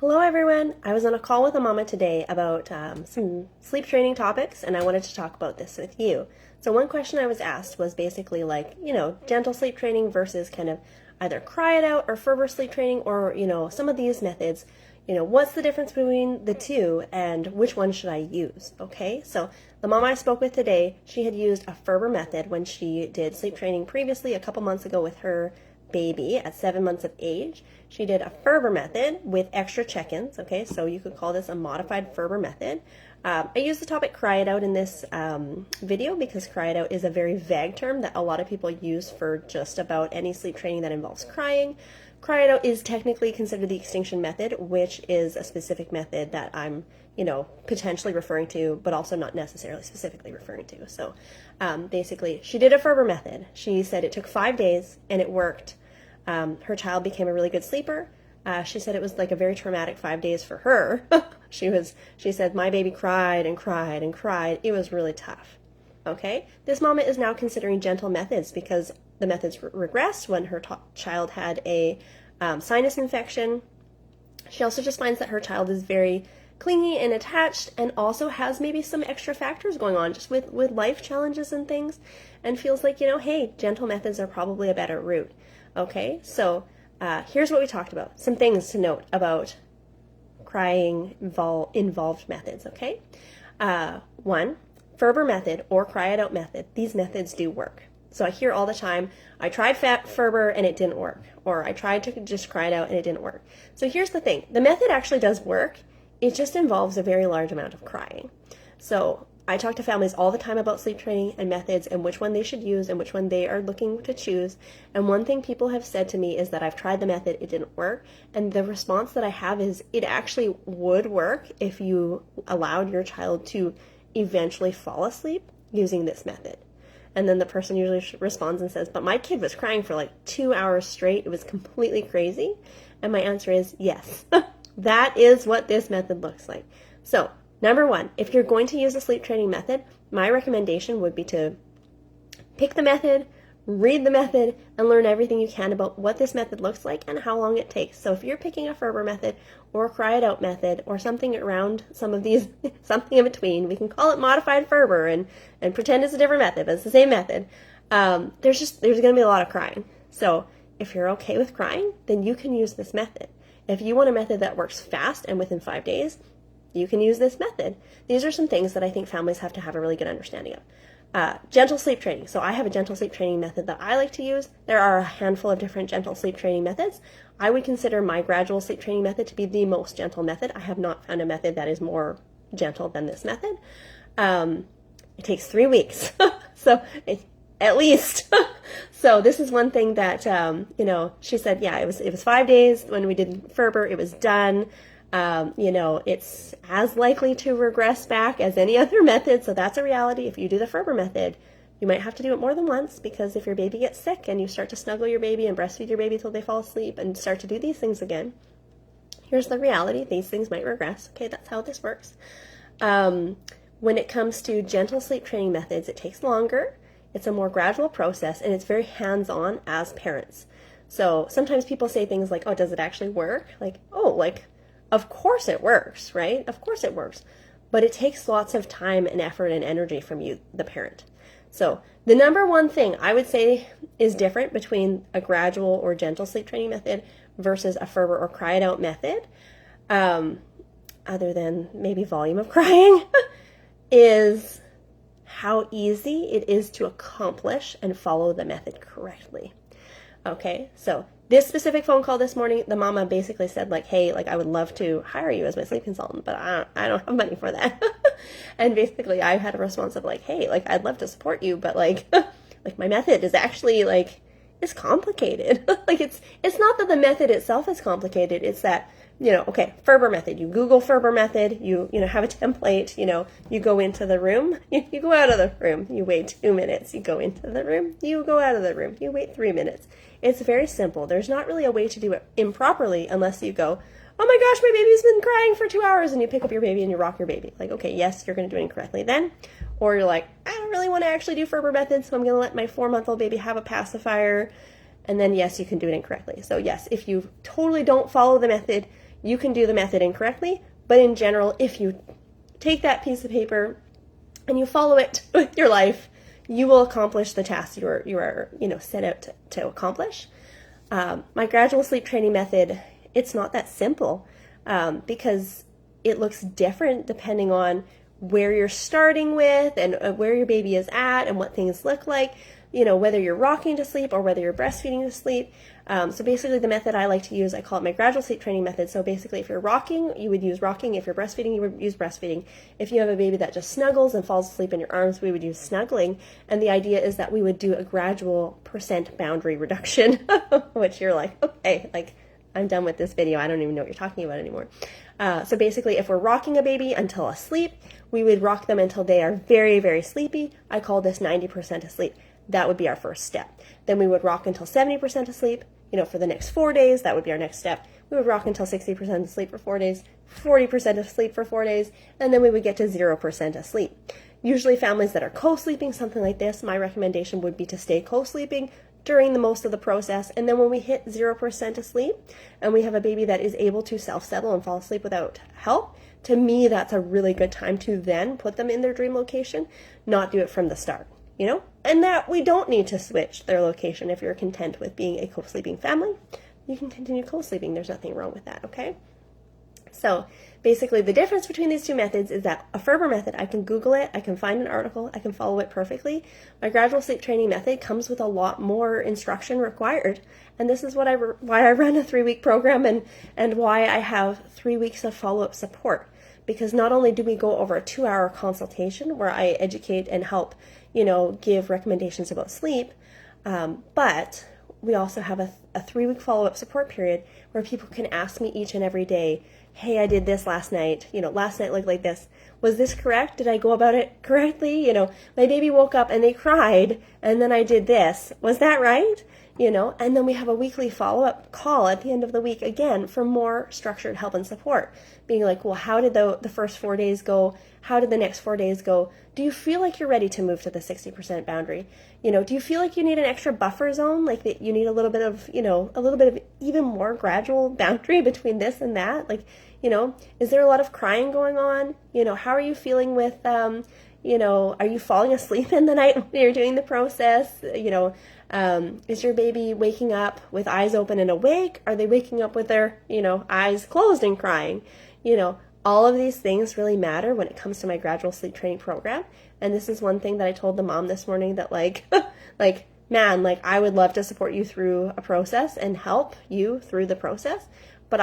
Hello everyone! I was on a call with a mama today about some sleep training topics and I wanted to talk about this with you. So one question I was asked was basically like, gentle sleep training versus kind of either cry it out or Ferber sleep training or, some of these methods. What's the difference between the two and which one should I use? Okay, so the mama I spoke with today, she had used a Ferber method when she did sleep training previously a couple months ago with her baby at 7 months of age. She did a Ferber method with extra check-ins, okay, so you could call this a modified Ferber method. I use the topic cry it out in this video because cry it out is a very vague term that a lot of people use for just about any sleep training that involves crying. Cry it out is technically considered the extinction method, which is a specific method that I'm, potentially referring to, but also not necessarily specifically referring to. So basically, she did a Ferber method. She said it took 5 days and it worked. Her child became a really good sleeper. She said it was like a very traumatic 5 days for her. She said, my baby cried and cried and cried. It was really tough. Okay, this mama is now considering gentle methods because the methods regressed when her child had a sinus infection. She also just finds that her child is very clingy and attached and also has maybe some extra factors going on just with life challenges and things, and feels like, hey, gentle methods are probably a better route. Okay, so here's what we talked about. Some things to note about crying involved methods, okay? One, Ferber method or cry it out method. These methods do work. So I hear all the time, I tried Ferber and it didn't work, or I tried to just cry it out and it didn't work. So here's the thing, the method actually does work, it just involves a very large amount of crying. So I talk to families all the time about sleep training and methods and which one they should use and which one they are looking to choose. And one thing people have said to me is that I've tried the method, it didn't work. And the response that I have is it actually would work if you allowed your child to eventually fall asleep using this method. And then the person usually responds and says, but my kid was crying for like 2 hours straight. It was completely crazy. And my answer is yes. That is what this method looks like. So, number one, if you're going to use a sleep training method, my recommendation would be to pick the method, read the method, and learn everything you can about what this method looks like and how long it takes. So if you're picking a Ferber method or a cry it out method or something around some of these, something in between, we can call it modified Ferber and pretend it's a different method, but it's the same method. There's going to be a lot of crying. So if you're okay with crying, then you can use this method. If you want a method that works fast and within 5 days, you can use this method. These are some things that I think families have to have a really good understanding of. Gentle sleep training. So I have a gentle sleep training method that I like to use. There are a handful of different gentle sleep training methods. I would consider my gradual sleep training method to be the most gentle method. I have not found a method that is more gentle than this method. It takes 3 weeks. So at least. So this is one thing that, she said, yeah, it was 5 days when we did Ferber, it was done. It's as likely to regress back as any other method, so that's a reality. If you do the Ferber method, you might have to do it more than once because if your baby gets sick and you start to snuggle your baby and breastfeed your baby till they fall asleep and start to do these things again, here's the reality, these things might regress. Okay, that's how this works. When it comes to gentle sleep training methods, it takes longer, it's a more gradual process, and it's very hands-on as parents. So sometimes people say things like, oh, does it actually work? Of course it works, right? Of course it works. But it takes lots of time and effort and energy from you, the parent. So the number one thing I would say is different between a gradual or gentle sleep training method versus a Ferber or cry it out method, other than maybe volume of crying, is how easy it is to accomplish and follow the method correctly. Okay, so this specific phone call this morning, the mama basically said hey, I would love to hire you as my sleep consultant, but I don't have money for that. And basically I had a response of hey, I'd love to support you, but my method is actually it's complicated. It's not that the method itself is complicated, it's that, okay, Ferber method, you Google Ferber method, you have a template, you go into the room, you go out of the room, you wait 2 minutes, you go into the room, you go out of the room, you wait 3 minutes. It's very simple. There's not really a way to do it improperly unless you go, oh my gosh, my baby's been crying for 2 hours, and you pick up your baby and you rock your baby. Okay, yes, you're going to do it incorrectly then. Or you're I don't really want to actually do Ferber method, so I'm going to let my 4-month-old baby have a pacifier. And then, yes, you can do it incorrectly. So yes, if you totally don't follow the method, you can do the method incorrectly, but in general, if you take that piece of paper and you follow it with your life, you will accomplish the task you are set out to accomplish. My gradual sleep training method, it's not that simple because it looks different depending on where you're starting with and where your baby is at and what things look like, whether you're rocking to sleep or whether you're breastfeeding to sleep. So basically the method I like to use, I call it my gradual sleep training method. So basically if you're rocking, you would use rocking. If you're breastfeeding, you would use breastfeeding. If you have a baby that just snuggles and falls asleep in your arms, we would use snuggling. And the idea is that we would do a gradual % boundary reduction, which you're like, okay, like I'm done with this video. I don't even know what you're talking about anymore. So basically if we're rocking a baby until asleep, we would rock them until they are very, very sleepy. I call this 90% asleep. That would be our first step. Then we would rock until 70% asleep. For the next 4 days, that would be our next step. We would rock until 60% asleep for 4 days, 40% asleep for 4 days, and then we would get to 0% asleep. Usually families that are co-sleeping, something like this, my recommendation would be to stay co-sleeping during the most of the process. And then when we hit 0% asleep and we have a baby that is able to self-settle and fall asleep without help, to me, that's a really good time to then put them in their dream location, not do it from the start. And that we don't need to switch their location. If you're content with being a co-sleeping family, you can continue co-sleeping. There's nothing wrong with that, okay? So basically the difference between these two methods is that a Ferber method, I can Google it, I can find an article, I can follow it perfectly. My gradual sleep training method comes with a lot more instruction required. And this is why I run a 3-week program and why I have 3 weeks of follow-up support. Because not only do we go over a 2-hour consultation where I educate and help give recommendations about sleep, but we also have a 3-week follow-up support period where people can ask me each and every day, hey, I did this last night, last night looked like this. Was this correct? Did I go about it correctly? My baby woke up and they cried and then I did this. Was that right? And then we have a weekly follow-up call at the end of the week again for more structured help and support. Being like, well, how did the first 4 days go? How did the next 4 days go? Do you feel like you're ready to move to the 60% boundary? Do you feel like you need an extra buffer zone? Like that you need a little bit of even more gradual boundary between this and that? Like, is there a lot of crying going on? How are you feeling with, are you falling asleep in the night when you're doing the process? Is your baby waking up with eyes open and awake? Are they waking up with their, eyes closed and crying? All of these things really matter when it comes to my gradual sleep training program. And this is one thing that I told the mom this morning that man, I would love to support you through a process and help you through the process. But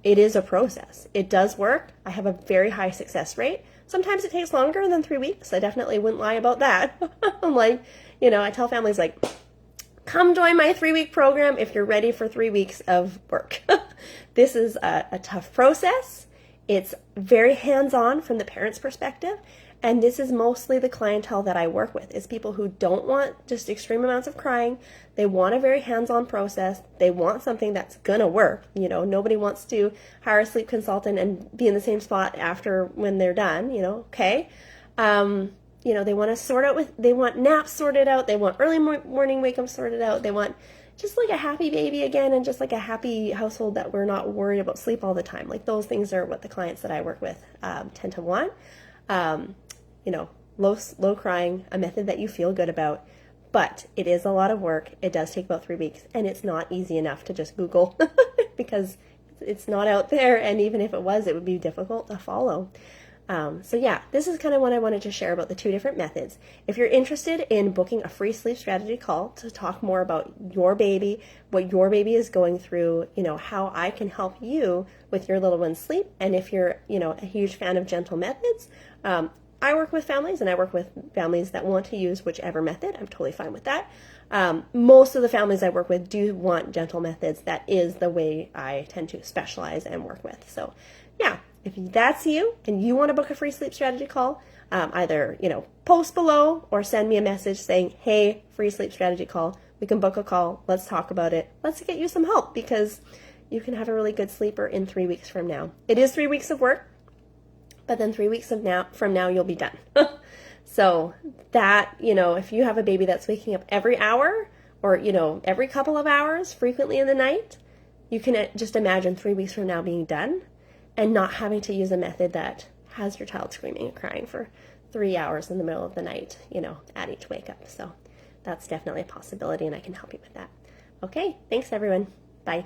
it is a process. It does work. I have a very high success rate. Sometimes it takes longer than 3 weeks. I definitely wouldn't lie about that. I'm I tell families come join my 3-week program if you're ready for 3 weeks of work. This is a tough process. It's very hands-on from the parent's perspective. And this is mostly the clientele that I work with, is people who don't want just extreme amounts of crying. They want a very hands-on process. They want something that's gonna work. Nobody wants to hire a sleep consultant and be in the same spot after when they're done, okay? They want they want naps sorted out. They want early morning wake up sorted out. They want just a happy baby again and just a happy household that we're not worried about sleep all the time. Those things are what the clients that I work with tend to want. Low crying, a method that you feel good about, but it is a lot of work. It does take about 3 weeks, and it's not easy enough to just Google because it's not out there, and even if it was, it would be difficult to follow. So yeah, this is kind of what I wanted to share about the 2 different methods. If you're interested in booking a free sleep strategy call to talk more about your baby, what your baby is going through, how I can help you with your little one's sleep, and if you're, a huge fan of gentle methods, I work with families, and I work with families that want to use whichever method. I'm totally fine with that. Most of the families I work with do want gentle methods. That is the way I tend to specialize and work with. So yeah, if that's you and you want to book a free sleep strategy call, either, post below or send me a message saying, hey, free sleep strategy call. We can book a call. Let's talk about it. Let's get you some help because you can have a really good sleeper in 3 weeks from now. It is 3 weeks of work, but then 3 weeks from now, you'll be done. So that, if you have a baby that's waking up every hour or, every couple of hours frequently in the night, you can just imagine 3 weeks from now being done and not having to use a method that has your child screaming and crying for 3 hours in the middle of the night, at each wake up. So that's definitely a possibility, and I can help you with that. Okay, thanks everyone. Bye.